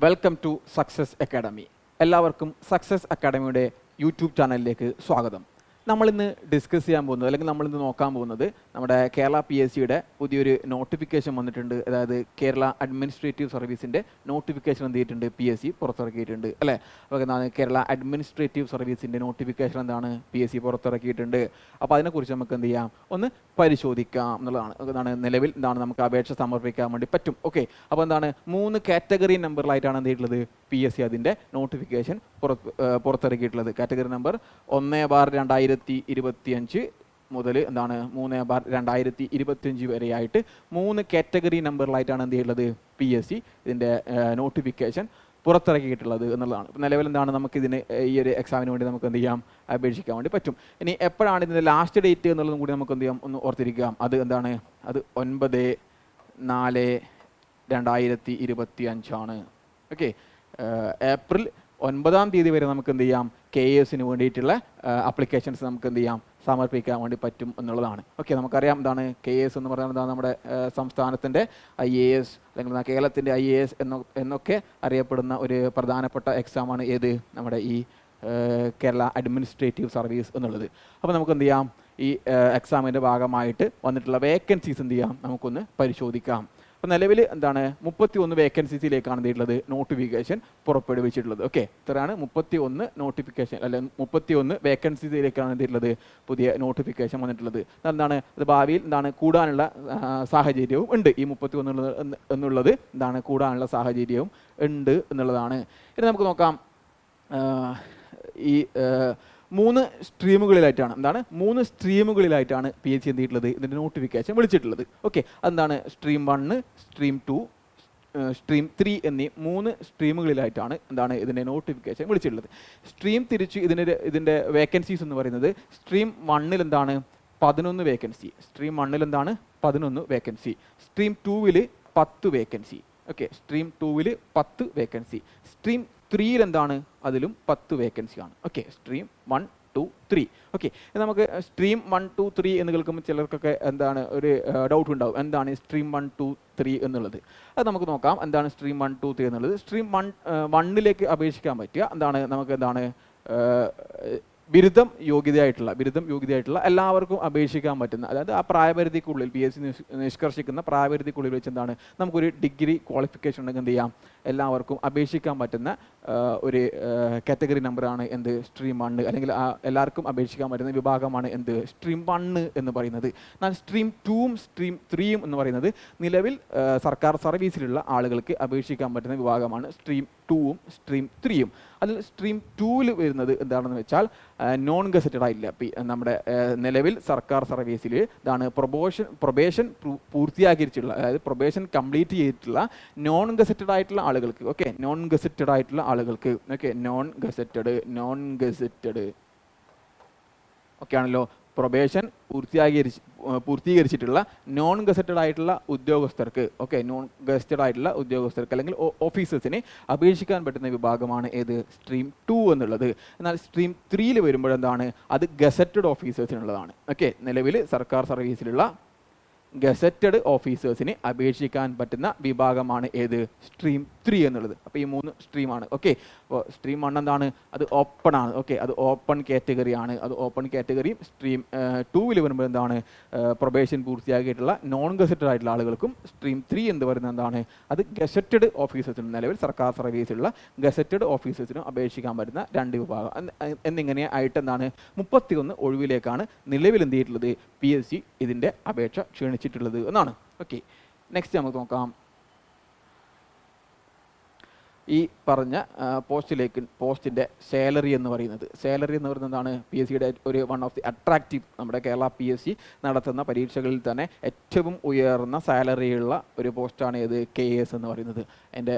Welcome to success academy. എല്ലാവർക്കും success അക്കാഡമിയുടെ YouTube ചാനലിലേക്ക് സ്വാഗതം. നമ്മളിന്ന് ഡിസ്കസ് ചെയ്യാൻ പോകുന്നത് അല്ലെങ്കിൽ നമ്മളിന്ന് നോക്കാൻ പോകുന്നത് നമ്മുടെ കേരള PSCയുടെ പുതിയൊരു നോട്ടിഫിക്കേഷൻ വന്നിട്ടുണ്ട്. അതായത് കേരള അഡ്മിനിസ്ട്രേറ്റീവ് സർവീസിൻ്റെ നോട്ടിഫിക്കേഷൻ എന്ത് ചെയ്തിട്ടുണ്ട്, PSC പുറത്തിറക്കിയിട്ടുണ്ട് അല്ലേ. അപ്പോൾ എന്താണ് കേരള അഡ്മിനിസ്ട്രേറ്റീവ് സർവീസിൻ്റെ നോട്ടിഫിക്കേഷൻ എന്താണ് PSC പുറത്തിറക്കിയിട്ടുണ്ട്. അപ്പോൾ അതിനെക്കുറിച്ച് നമുക്ക് എന്ത് ചെയ്യാം, ഒന്ന് പരിശോധിക്കാം എന്നുള്ളതാണ്. എന്താണ് നിലവിൽ എന്താണ് നമുക്ക് അപേക്ഷ സമർപ്പിക്കാൻ വേണ്ടി പറ്റും. ഓക്കെ, അപ്പോൾ എന്താണ് 3 കാറ്റഗറി നമ്പറിലായിട്ടാണ് എന്ത് ചെയ്തിട്ടുള്ളത് PSC അതിൻ്റെ നോട്ടിഫിക്കേഷൻ പുറത്തിറക്കിയിട്ടുള്ളത്. കാറ്റഗറി നമ്പർ 1/2025 മുതൽ എന്താണ് 3/2025 വരെയായിട്ട് 3 കാറ്റഗറി നമ്പറിലായിട്ടാണ് എന്ത് ചെയ്യുള്ളത് PSC ഇതിൻ്റെ നോട്ടിഫിക്കേഷൻ പുറത്തിറക്കിയിട്ടുള്ളത് എന്നുള്ളതാണ്. നിലവിൽ എന്താണ് നമുക്കിതിന് ഈ ഒരു എക്സാമിന് വേണ്ടി നമുക്ക് എന്ത് ചെയ്യാം, അപേക്ഷിക്കാൻ വേണ്ടി പറ്റും. ഇനി എപ്പോഴാണ് ഇതിൻ്റെ ലാസ്റ്റ് ഡേറ്റ് എന്നുള്ളതും കൂടി നമുക്ക് എന്ത് ചെയ്യാം, ഒന്ന് ഓർത്തിരിക്കാം. അത് എന്താണ്, അത് 9/4/2025 ആണ്. ഓക്കെ, ഏപ്രിൽ 9-ാം തീയതി വരെ നമുക്ക് എന്ത് ചെയ്യാം, KASന് വേണ്ടിയിട്ടുള്ള ആപ്ലിക്കേഷൻസ് നമുക്ക് എന്ത് ചെയ്യാം, സമർപ്പിക്കാൻ വേണ്ടി പറ്റും എന്നുള്ളതാണ്. ഓക്കെ, നമുക്കറിയാം എന്താണ് KAS എന്ന് പറയുന്നത്, എന്താണ് നമ്മുടെ സംസ്ഥാനത്തിൻ്റെ IAS അല്ലെങ്കിൽ കേരളത്തിൻ്റെ IAS എന്നൊക്കെ അറിയപ്പെടുന്ന ഒരു പ്രധാനപ്പെട്ട എക്സാമാണ് ഏത്, നമ്മുടെ ഈ കേരള അഡ്മിനിസ്ട്രേറ്റീവ് സർവീസ് എന്നുള്ളത്. അപ്പോൾ നമുക്ക് എന്ത് ചെയ്യാം, ഈ എക്സാമിൻ്റെ ഭാഗമായിട്ട് വന്നിട്ടുള്ള വേക്കൻസീസ് എന്ത് ചെയ്യാം, നമുക്കൊന്ന് പരിശോധിക്കാം. അപ്പോൾ നിലവിൽ എന്താണ് 31 വേക്കൻസീസിലേക്കാണ് എന്തുള്ളത് നോട്ടിഫിക്കേഷൻ പുറപ്പെടുവിച്ചിട്ടുള്ളത്. ഓക്കെ, ഇത്രയാണ് 31 നോട്ടിഫിക്കേഷൻ അല്ലെ 31 വേക്കൻസീസിലേക്കാണ് എന്തുള്ളത് പുതിയ നോട്ടിഫിക്കേഷൻ വന്നിട്ടുള്ളത്. എന്താണ് അത് ഭാവിയിൽ എന്താണ് കൂടാനുള്ള സാഹചര്യവും ഉണ്ട്. ഈ 31 എന്നുള്ളത് എന്താണ് കൂടാനുള്ള സാഹചര്യവും ഉണ്ട് എന്നുള്ളതാണ്. ഇനി നമുക്ക് നോക്കാം, ഈ 3 സ്ട്രീമുകളിലായിട്ടാണ് എന്താണ് PSC എന്ത് ചെയ്തിട്ടുള്ളത് ഇതിൻ്റെ നോട്ടിഫിക്കേഷൻ വിളിച്ചിട്ടുള്ളത്. ഓക്കെ, അതെന്താണ് സ്ട്രീം 1, സ്ട്രീം 2, സ്ട്രീം 3 എന്നീ 3 സ്ട്രീമുകളിലായിട്ടാണ് എന്താണ് ഇതിൻ്റെ നോട്ടിഫിക്കേഷൻ വിളിച്ചിട്ടുള്ളത്. സ്ട്രീം തിരിച്ച് ഇതിൻ്റെ വേക്കൻസീസ് എന്ന് പറയുന്നത് സ്ട്രീം 1-ൽ എന്താണ് 11 വേക്കൻസി, സ്ട്രീം 1-ൽ എന്താണ് 11 വേക്കൻസി, സ്ട്രീം 2-ൽ 10 വേക്കൻസി. ഓക്കെ, സ്ട്രീം 2-ൽ 10 വേക്കൻസി, സ്ട്രീം 3-ൽ എന്താണ് അതിലും 10 വേക്കൻസിയാണ്. Okay, stream 1, 2, 3. ഓക്കെ, നമുക്ക് സ്ട്രീം 1, 2, 3 എന്ന് കേൾക്കുമ്പോൾ ചിലർക്കൊക്കെ എന്താണ് ഒരു ഡൗട്ട് ഉണ്ടാവും, എന്താണ് സ്ട്രീം 1, 2, 3 എന്നുള്ളത്. അത് നമുക്ക് നോക്കാം, എന്താണ് സ്ട്രീം 1, 2, 3 എന്നുള്ളത്. സ്ട്രീം 1-ലേക്ക് അപേക്ഷിക്കാൻ പറ്റുക എന്താണ് നമുക്ക് എന്താണ് ബിരുദം യോഗ്യതയായിട്ടുള്ള എല്ലാവർക്കും അപേക്ഷിക്കാൻ പറ്റുന്ന, അതായത് ആ പ്രായപരിധിക്കുള്ളിൽ PSC നിഷ്കർഷിക്കുന്ന പ്രായപരിധിക്കുള്ളിൽ വെച്ച് എന്താണ് നമുക്കൊരു ഡിഗ്രി ക്വാളിഫിക്കേഷൻ ഉണ്ടെങ്കിൽ എന്ത് ചെയ്യാം, എല്ലാവർക്കും അപേക്ഷിക്കാൻ പറ്റുന്ന ഒരു കാറ്റഗറി നമ്പറാണ് എന്ത് സ്ട്രീം 1, അല്ലെങ്കിൽ എല്ലാവർക്കും അപേക്ഷിക്കാൻ പറ്റുന്ന വിഭാഗമാണ് എന്ത് സ്ട്രീം 1 എന്ന് പറയുന്നത്. എന്നാൽ സ്ട്രീം 2-ഉം സ്ട്രീം 3-യും എന്ന് പറയുന്നത് നിലവിൽ സർക്കാർ സർവീസിലുള്ള ആളുകൾക്ക് അപേക്ഷിക്കാൻ പറ്റുന്ന വിഭാഗമാണ് സ്ട്രീം 2-ഉം സ്ട്രീം 3-യും. അതിൽ സ്ട്രീം 2-ൽ വരുന്നത് എന്താണെന്ന് വെച്ചാൽ നോൺ ഗസറ്റഡ് ആയില്ല, നമ്മുടെ നിലവിൽ സർക്കാർ സർവീസിൽ ഇതാണ് പ്രൊബേഷൻ പൂർത്തിയാക്കിയിട്ടുള്ള, അതായത് പ്രൊബേഷൻ കംപ്ലീറ്റ് ചെയ്തിട്ടുള്ള നോൺ ഗസറ്റഡ് ആയിട്ടുള്ള ആളുകൾക്ക്. ഓക്കെ, നോൺ ഗസറ്റഡ് ആയിട്ടുള്ള ആളുകൾക്ക്. ഓക്കെ, നോൺ ഗസറ്റഡ് ഓക്കെ ആണല്ലോ. പ്രൊബേഷൻ പൂർത്തീകരിച്ചിട്ടുള്ള നോൺ ഗസറ്റഡ് ആയിട്ടുള്ള ഉദ്യോഗസ്ഥർക്ക്, ഓക്കെ, നോൺ ഗസറ്റഡ് ആയിട്ടുള്ള ഉദ്യോഗസ്ഥർക്ക് അല്ലെങ്കിൽ ഓഫീസേഴ്സിനെ അപേക്ഷിക്കാൻ പറ്റുന്ന വിഭാഗമാണ് ഏത് സ്ട്രീം 2 എന്നുള്ളത്. എന്നാൽ സ്ട്രീം 3-ൽ വരുമ്പോഴെന്താണ് അത് ഗസറ്റഡ് ഓഫീസേഴ്സിനുള്ളതാണ്. ഓക്കെ, നിലവിൽ സർക്കാർ സർവീസിലുള്ള ഗസറ്റഡ് ഓഫീസേഴ്സിന് അപേക്ഷിക്കാൻ പറ്റുന്ന വിഭാഗമാണ് ഏത് സ്ട്രീം 3 എന്നുള്ളത്. അപ്പോൾ ഈ 3 സ്ട്രീമാണ്. ഓക്കെ, അപ്പോൾ സ്ട്രീം 1 എന്താണ് അത് ഓപ്പൺ ആണ്. ഓക്കെ, അത് ഓപ്പൺ കാറ്റഗറി ആണ്. അത് ഓപ്പൺ കാറ്റഗറിയും സ്ട്രീം 2-ൽ വരുമ്പോൾ എന്താണ് പ്രൊബേഷൻ പൂർത്തിയാക്കിയിട്ടുള്ള നോൺ ഗസറ്റഡ് ആയിട്ടുള്ള ആളുകൾക്കും. സ്ട്രീം 3 എന്ന് പറയുന്നത് എന്താണ് അത് ഗസറ്റഡ് ഓഫീസേഴ്സിനും, നിലവിൽ സർക്കാർ സർവീസിലുള്ള ഗസറ്റഡ് ഓഫീസേഴ്സിനും അപേക്ഷിക്കാൻ പറ്റുന്ന 2 വിഭാഗം എന്നിങ്ങനെ ആയിട്ട് എന്താണ് 31 ഒഴിവിലേക്കാണ് നിലവിൽ എന്ത് ചെയ്തിട്ടുള്ളത് PSC ഇതിൻ്റെ അപേക്ഷ ക്ഷണിച്ചിട്ടുള്ളത് എന്നാണ്. ഓക്കെ, നെക്സ്റ്റ് നമുക്ക് നോക്കാം. ഈ പറഞ്ഞ പോസ്റ്റിൻ്റെ സാലറി എന്ന് പറയുന്നത് എന്താണ് PSCയുടെ ഒരു വൺ ഓഫ് ദി അട്രാക്റ്റീവ്, നമ്മുടെ കേരള PSC നടത്തുന്ന പരീക്ഷകളിൽ തന്നെ ഏറ്റവും ഉയർന്ന സാലറിയുള്ള ഒരു പോസ്റ്റാണ് ഏത് KAS എന്ന് പറയുന്നത്. എൻ്റെ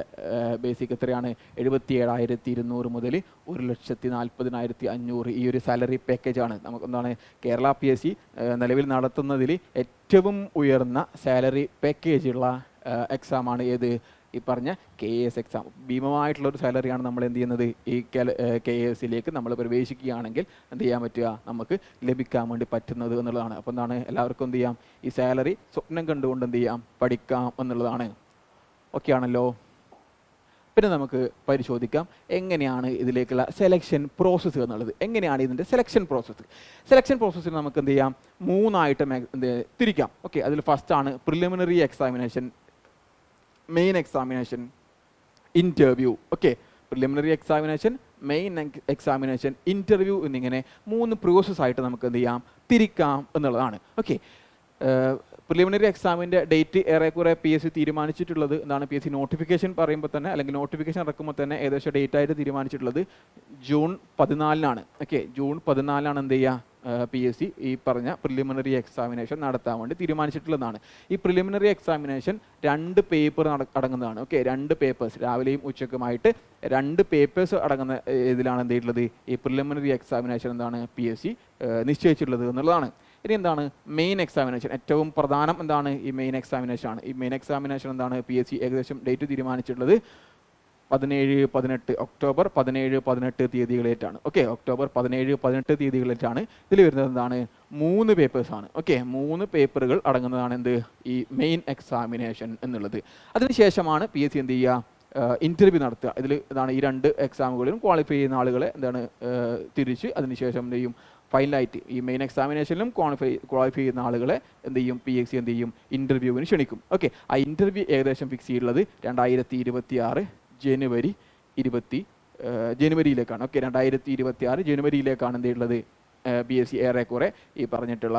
ബേസിക് എത്രയാണ് 77,200 മുതൽ 1,40,500 ഈ ഒരു സാലറി പാക്കേജാണ് നമുക്ക് എന്താണ് കേരള PSC നിലവിൽ നടത്തുന്നതിൽ ഏറ്റവും ഉയർന്ന സാലറി പാക്കേജുള്ള എക്സാമാണ് ഏത് ഈ പറഞ്ഞ KAS എക്സാം. ഭീമമായിട്ടുള്ളൊരു സാലറിയാണ് നമ്മൾ എന്ത് ചെയ്യുന്നത് ഈ KASലേക്ക് നമ്മൾ പ്രവേശിക്കുകയാണെങ്കിൽ എന്ത് ചെയ്യാൻ പറ്റുക, നമുക്ക് ലഭിക്കാൻ വേണ്ടി പറ്റുന്നത് എന്നുള്ളതാണ്. അപ്പോൾ എന്താണ് എല്ലാവർക്കും എന്ത് ചെയ്യാം, ഈ സാലറി സ്വപ്നം കണ്ടുകൊണ്ട് എന്ത് ചെയ്യാം പഠിക്കാം എന്നുള്ളതാണ്. ഓക്കെ ആണല്ലോ. പിന്നെ നമുക്ക് പരിശോധിക്കാം എങ്ങനെയാണ് ഇതിലേക്കുള്ള സെലക്ഷൻ പ്രോസസ്സ് എന്നുള്ളത്. എങ്ങനെയാണ് ഇതിൻ്റെ സെലക്ഷൻ പ്രോസസ്സിൽ നമുക്ക് എന്ത് ചെയ്യാം, 3 ആയിട്ട് തിരിക്കാം. ഓക്കെ, അതിൽ ഫസ്റ്റ് ആണ് preliminary examination, main examination, interview. Okay, preliminary examination, main examination, interview എന്നിങ്ങനെ 3 പ്രോസസ്സായിട്ട് നമുക്ക് എന്ത് ചെയ്യാം, തിരിക്കാം എന്നുള്ളതാണ്. ഓക്കെ, പ്രിലിമിനറി എക്സാമിൻ്റെ ഡേറ്റ് ഏറെക്കുറെ PSC തീരുമാനിച്ചിട്ടുള്ളത് എന്താണ്, PSC നോട്ടിഫിക്കേഷൻ പറയുമ്പോൾ തന്നെ അല്ലെങ്കിൽ നോട്ടിഫിക്കേഷൻ ഇറക്കുമ്പോൾ തന്നെ ഏകദേശം ഡേറ്റ് ആയിട്ട് തീരുമാനിച്ചിട്ടുള്ളത് ജൂൺ 14 ഓക്കെ, ജൂൺ 14 എന്ത് ചെയ്യുക, PSC ഈ പറഞ്ഞ പ്രിലിമിനറി എക്സാമിനേഷൻ നടത്താൻ വേണ്ടി തീരുമാനിച്ചിട്ടുള്ളതാണ്. ഈ പ്രിലിമിനറി എക്സാമിനേഷൻ 2 പേപ്പർ അടങ്ങുന്നതാണ്. ഓക്കെ, 2 പേപ്പേഴ്സ്, രാവിലെയും ഉച്ചക്കുമായിട്ട് 2 പേപ്പേഴ്സ് അടങ്ങുന്ന ഇതിലാണ് എന്ത് ചെയ്തിട്ടുള്ളത്, ഈ പ്രിലിമിനറി എക്സാമിനേഷൻ എന്താണ് PSC നിശ്ചയിച്ചിട്ടുള്ളത് എന്നുള്ളതാണ്. ഇനി എന്താണ് മെയിൻ എക്സാമിനേഷൻ, ഏറ്റവും പ്രധാനം എന്താണ്, ഈ മെയിൻ എക്സാമിനേഷൻ ആണ്. ഈ മെയിൻ എക്സാമിനേഷൻ എന്താണ് PSC ഏകദേശം ഡേറ്റ് തീരുമാനിച്ചിട്ടുള്ളത് 17-18 ഒക്ടോബർ 17-18 തീയതികളായിട്ടാണ്. ഓക്കെ, ഒക്ടോബർ 17-18 തീയതികളായിട്ടാണ്. ഇതിൽ വരുന്നത് എന്താണ്, 3 പേപ്പേഴ്സാണ്. ഓക്കെ, 3 പേപ്പറുകൾ അടങ്ങുന്നതാണ് എന്ത്, ഈ മെയിൻ എക്സാമിനേഷൻ എന്നുള്ളത്. അതിനുശേഷമാണ് PSC എന്ത് ചെയ്യുക, ഇൻ്റർവ്യൂ നടത്തുക. ഇതിൽ എന്താണ്, ഈ 2 എക്സാമുകളിലും ക്വാളിഫൈ ചെയ്യുന്ന ആളുകളെ എന്താണ് തിരിച്ച് അതിനുശേഷം എന്ത് ചെയ്യും, ഫൈനലായിട്ട് ഈ മെയിൻ എക്സാമിനേഷനിലും ക്വാളിഫൈ ചെയ്യുന്ന ആളുകളെ എന്ത് ചെയ്യും, PSC എന്ത് ചെയ്യും, ഇൻ്റർവ്യൂവിന് ക്ഷണിക്കും. ഓക്കെ, ആ ഇൻ്റർവ്യൂ ഏകദേശം ഫിക്സ് ചെയ്തിട്ടുള്ളത് 2026 ജനുവരിയിലേക്കാണ്. ഓക്കെ, 2026 ജനുവരിയിലേക്കാണ് എന്ത് ചെയ്തിട്ടുള്ളത്, PSC ഏറെക്കുറെ ഈ പറഞ്ഞിട്ടുള്ള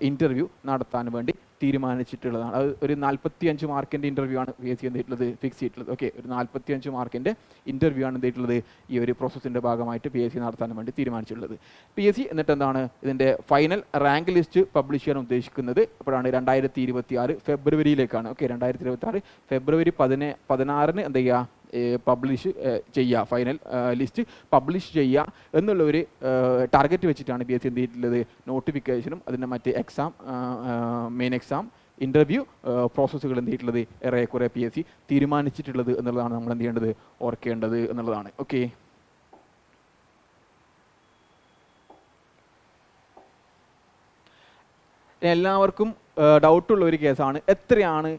ഇൻ്റർവ്യൂ നടത്താൻ വേണ്ടി തീരുമാനിച്ചിട്ടുള്ളതാണ്. അത് ഒരു 45 മാർക്കിൻ്റെ ഇൻ്റർവ്യൂ ആണ് PSC എന്ത് ചെയ്തിട്ടുള്ളത്, ഫിക്സ് ചെയ്തിട്ടുള്ളത്. ഓക്കെ, ഒരു 45 മാർക്കിൻ്റെ ഇൻ്റർവ്യൂ ആണ് എന്ത് ചെയ്തിട്ടുള്ളത്, ഈ ഒരു പ്രോസസ്സിൻ്റെ ഭാഗമായിട്ട് PSC നടത്താൻ വേണ്ടി തീരുമാനിച്ചിട്ടുള്ളത്. PSC എന്നിട്ട് എന്താണ് ഇതിൻ്റെ ഫൈനൽ റാങ്ക് ലിസ്റ്റ് പബ്ലിഷ് ചെയ്യാൻ ഉദ്ദേശിക്കുന്നത് അപ്പോഴാണ് 2026 ഫെബ്രുവരിയിലേക്കാണ്. ഓക്കെ, 2026 ഫെബ്രുവരി 16 എന്ത് ചെയ്യുക, പബ്ലിഷ് ചെയ്യുക, ഫൈനൽ ലിസ്റ്റ് പബ്ലിഷ് ചെയ്യുക എന്നുള്ളൊരു ടാർഗറ്റ് വെച്ചിട്ടാണ് PSC എന്ത് ചെയ്തിട്ടുള്ളത്, നോട്ടിഫിക്കേഷനും അതിൻ്റെ മറ്റ് എക്സാം, മെയിൻ എക്സാം, ഇൻ്റർവ്യൂ പ്രോസസ്സുകൾ എന്ത് ചെയ്തിട്ടുള്ളത് ഏറെക്കുറെ PSC തീരുമാനിച്ചിട്ടുള്ളത് എന്നുള്ളതാണ് നമ്മൾ എന്ത് ചെയ്യേണ്ടത്, ഓർക്കേണ്ടത് എന്നുള്ളതാണ്. ഓക്കെ, എല്ലാവർക്കും ഡൗട്ടുള്ള ഒരു കേസാണ്, എത്രയാണ്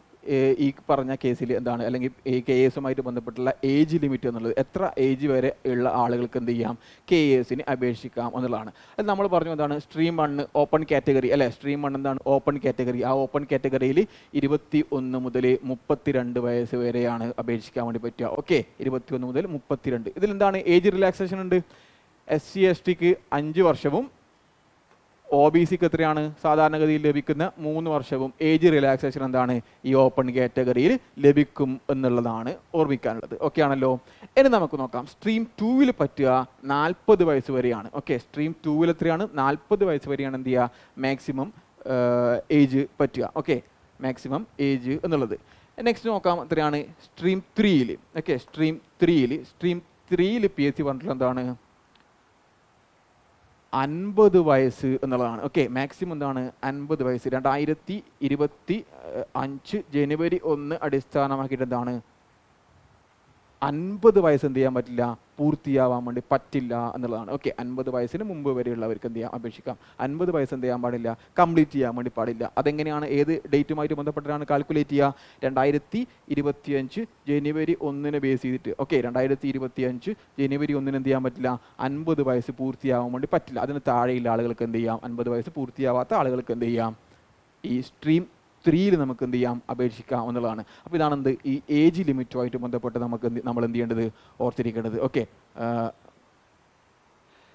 ഈ പറഞ്ഞ കേസിൽ എന്താണ്, അല്ലെങ്കിൽ ഈ KS-ഉമായിട്ട് ബന്ധപ്പെട്ടുള്ള ഏജ് ലിമിറ്റ് എന്നുള്ളത്, എത്ര ഏജ് വരെ ഉള്ള ആളുകൾക്ക് എന്ത് ചെയ്യാം, KS-ന് അപേക്ഷിക്കാം എന്നുള്ളതാണ്. അത് നമ്മൾ പറഞ്ഞു എന്താണ്, സ്ട്രീം 1 ഓപ്പൺ കാറ്റഗറി അല്ലേ, സ്ട്രീം 1 എന്താണ് ഓപ്പൺ കാറ്റഗറി. ആ ഓപ്പൺ കാറ്റഗറിയിൽ 21 മുതൽ 32 വയസ്സ് വരെയാണ് അപേക്ഷിക്കാൻ വേണ്ടി പറ്റുക. ഓക്കെ, 21 മുതൽ 32. ഇതിലെന്താണ് ഏജ് റിലാക്സേഷൻ ഉണ്ട്. SC/STക്ക് 5 വർഷവും OBCക്ക് എത്രയാണ് സാധാരണഗതിയിൽ ലഭിക്കുന്ന 3 വർഷവും ഏജ് റിലാക്സേഷൻ എന്താണ് ഈ ഓപ്പൺ കാറ്റഗറിയിൽ ലഭിക്കും എന്നുള്ളതാണ് ഓർമ്മിക്കാനുള്ളത്. ഓക്കെ ആണല്ലോ. ഇനി നമുക്ക് നോക്കാം, സ്ട്രീം 2വിൽ പറ്റുക 40 വയസ്സ് വരെയാണ്. ഓക്കെ, സ്ട്രീം 2വിൽ എത്രയാണ്, 40 വയസ്സ് വരെയാണ് എന്ത് ചെയ്യുക, മാക്സിമം ഏജ് പറ്റുക. ഓക്കെ, മാക്സിമം ഏജ് എന്നുള്ളത്. നെക്സ്റ്റ് നോക്കാം എത്രയാണ് സ്ട്രീം 3യിൽ. ഓക്കെ, സ്ട്രീം 3യിൽ PSC പറഞ്ഞിട്ടുള്ള എന്താണ് 50 വയസ്സ് എന്നുള്ളതാണ്. ഓക്കെ, മാക്സിമം എന്താണ് 50 വയസ്സ്. 2025 ജനുവരി 1 അടിസ്ഥാനമാക്കിയിട്ട് എന്താണ് 50 വയസ്സ് എന്ത് ചെയ്യാൻ പറ്റില്ല, പൂർത്തിയാവാൻ വേണ്ടി പറ്റില്ല എന്നുള്ളതാണ്. ഓക്കെ, 50 വയസ്സിന് മുമ്പ് വരെയുള്ളവർക്ക് എന്ത് ചെയ്യാം, അപേക്ഷിക്കാം. 50 വയസ്സ് എന്ത് ചെയ്യാൻ പാടില്ല, കംപ്ലീറ്റ് ചെയ്യാൻ വേണ്ടി പാടില്ല. അതെങ്ങനെയാണ്, ഏത് ഡേറ്റുമായിട്ട് ബന്ധപ്പെട്ടിട്ടാണ് കാൽക്കുലേറ്റ് ചെയ്യുക, 2025 ജനുവരി 1 ബേസ് ചെയ്തിട്ട്. ഓക്കെ, 2025 ജനുവരി 1 എന്ത് ചെയ്യാൻ പറ്റില്ല, 50 വയസ്സ് പൂർത്തിയാവാൻ വേണ്ടി പറ്റില്ല. അതിന് താഴെയുള്ള ആളുകൾക്ക് എന്ത് ചെയ്യാം, 50 വയസ്സ് പൂർത്തിയാവാത്ത ആളുകൾക്ക് എന്ത് ചെയ്യാം, ഈ സ്ട്രീം 3യിൽ നമുക്ക് എന്ത് ചെയ്യാം, അപേക്ഷിക്കാം എന്നുള്ളതാണ്. അപ്പോൾ ഇതാണ് എന്ത് ഈ ഏജ് ലിമിറ്റുമായിട്ട് ബന്ധപ്പെട്ട് നമ്മൾ എന്ത് ചെയ്യേണ്ടത്, ഓർത്തിരിക്കേണ്ടത്. ഓക്കെ,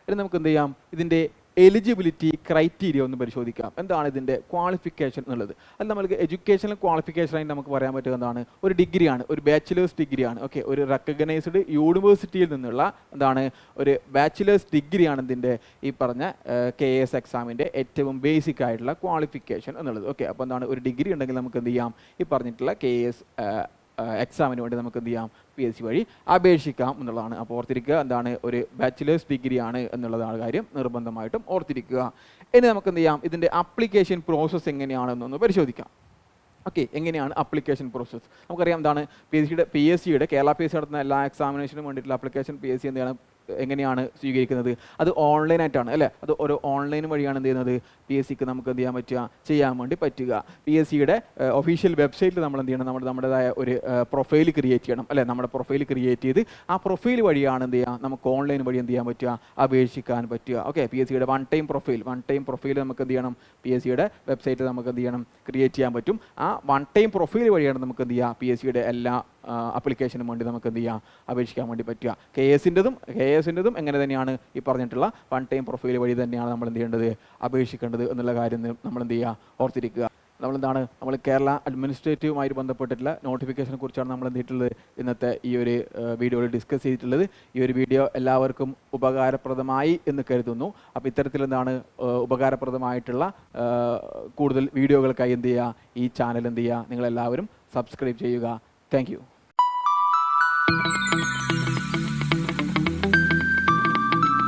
ഇനി നമുക്ക് എന്ത് ചെയ്യാം, ഇതിൻ്റെ എലിജിബിലിറ്റി ക്രൈറ്റീരിയ ഒന്ന് പരിശോധിക്കാം. എന്താണ് ഇതിൻ്റെ ക്വാളിഫിക്കേഷൻ എന്നുള്ളത്. അത് നമ്മൾക്ക് എഡ്യൂക്കേഷണൽ ക്വാളിഫിക്കേഷനായി നമുക്ക് പറയാൻ പറ്റുക എന്താണ്, ഒരു ഡിഗ്രിയാണ്, ഒരു ബാച്ചിലേഴ്സ് ഡിഗ്രിയാണ്. ഓക്കെ, ഒരു റെക്കഗ്നൈസ്ഡ് യൂണിവേഴ്സിറ്റിയിൽ നിന്നുള്ള എന്താണ് ഒരു ബാച്ചിലേഴ്സ് ഡിഗ്രിയാണ് ഇതിൻ്റെ ഈ പറഞ്ഞ KS എക്സാമിൻ്റെ ഏറ്റവും ബേസിക് ആയിട്ടുള്ള ക്വാളിഫിക്കേഷൻ എന്നുള്ളത്. ഓക്കെ, അപ്പോൾ എന്താണ് ഒരു ഡിഗ്രി ഉണ്ടെങ്കിൽ നമുക്ക് എന്ത് ചെയ്യാം, ഈ പറഞ്ഞിട്ടുള്ള KS എക്സാമിന് വേണ്ടി നമുക്ക് എന്ത് ചെയ്യാം, PSC വഴി അപേക്ഷിക്കാം എന്നുള്ളതാണ്. അപ്പോൾ ഓർത്തിരിക്കുക എന്താണ് ഒരു ബാച്ചിലേഴ്സ് ഡിഗ്രിയാണ് എന്നുള്ളതാണ് കാര്യം നിർബന്ധമായിട്ടും ഓർത്തിരിക്കുക. ഇനി നമുക്ക് എന്ത് ചെയ്യാം, ഇതിൻ്റെ ആപ്ലിക്കേഷൻ പ്രോസസ്സ് എങ്ങനെയാണെന്നൊന്ന് പരിശോധിക്കാം. ഓക്കെ, എങ്ങനെയാണ് ആപ്ലിക്കേഷൻ പ്രോസസ്സ്. നമുക്കറിയാം എന്താണ് PSCയുടെ കേരള PSC നടത്തുന്ന എല്ലാ എക്സാമിനേഷനും വേണ്ടിയിട്ടുള്ള ആപ്ലിക്കേഷൻ PSC എന്താണ് എങ്ങനെയാണ് സ്വീകരിക്കുന്നത്? അത് ഓൺലൈനായിട്ടാണ് അല്ലേ? അത് ഒരു ഓൺലൈൻ വഴിയാണ് എന്ത് ചെയ്യുന്നത് പി എസ് സിക്ക് നമുക്ക് എന്ത് ചെയ്യാൻ പറ്റുക, ചെയ്യാൻ വേണ്ടി പറ്റുക. പി എസ് സിയുടെ ഒഫീഷ്യൽ വെബ്സൈറ്റിൽ നമ്മൾ എന്ത് ചെയ്യണം, നമ്മുടേതായ ഒരു പ്രൊഫൈൽ ക്രിയേറ്റ് ചെയ്യണം അല്ലേ? നമ്മുടെ പ്രൊഫൈൽ ക്രിയേറ്റ് ചെയ്ത് ആ പ്രൊഫൈൽ വഴിയാണ് എന്ത് ചെയ്യുക, നമുക്ക് ഓൺലൈൻ വഴി എന്ത് ചെയ്യാൻ പറ്റുക, അപേക്ഷിക്കാൻ പറ്റുക. ഓക്കെ, പി എസ് സിയുടെ വൺ ടൈം പ്രൊഫൈൽ നമുക്ക് എന്ത് ചെയ്യണം, പി എസ് സിയുടെ വെബ്സൈറ്റിൽ നമുക്ക് എന്ത് ചെയ്യണം, ക്രിയേറ്റ് ചെയ്യാൻ പറ്റും. ആ വൺ ടൈം പ്രൊഫൈൽ വഴിയാണ് നമുക്ക് എന്ത് ചെയ്യുക, പി എസ് സിയുടെ എല്ലാ ആപ്ലിക്കേഷനും വേണ്ടി നമുക്ക് എന്ത് ചെയ്യാം, അപേക്ഷിക്കാൻ വേണ്ടി പറ്റുക. കെ എസിൻ്റെതും എങ്ങനെ തന്നെയാണ് ഈ പറഞ്ഞിട്ടുള്ള വൺ ടൈം പ്രൊഫൈൽ വഴി തന്നെയാണ് നമ്മൾ എന്ത് ചെയ്യേണ്ടത്, അപേക്ഷിക്കേണ്ടത് എന്നുള്ള കാര്യം നമ്മൾ എന്ത് ചെയ്യുക, ഓർത്തിരിക്കുക. നമ്മൾ കേരള അഡ്മിനിസ്ട്രേറ്റീവുമായി ബന്ധപ്പെട്ടിട്ടുള്ള നോട്ടിഫിക്കേഷനെ കുറിച്ചാണ് നമ്മൾ എന്ത് ചെയ്തിട്ടുള്ളത്, ഇന്നത്തെ ഈ ഒരു വീഡിയോയിൽ ഡിസ്കസ് ചെയ്തിട്ടുള്ളത്. ഈ ഒരു വീഡിയോ എല്ലാവർക്കും ഉപകാരപ്രദമായി എന്ന് കരുതുന്നു. അപ്പോൾ ഇത്തരത്തിൽ ഉപകാരപ്രദമായിട്ടുള്ള കൂടുതൽ വീഡിയോകൾക്കായി എന്ത് ചെയ്യുക, ഈ ചാനൽ എന്ത് ചെയ്യുക, നിങ്ങളെല്ലാവരും സബ്സ്ക്രൈബ് ചെയ്യുക. Thank you.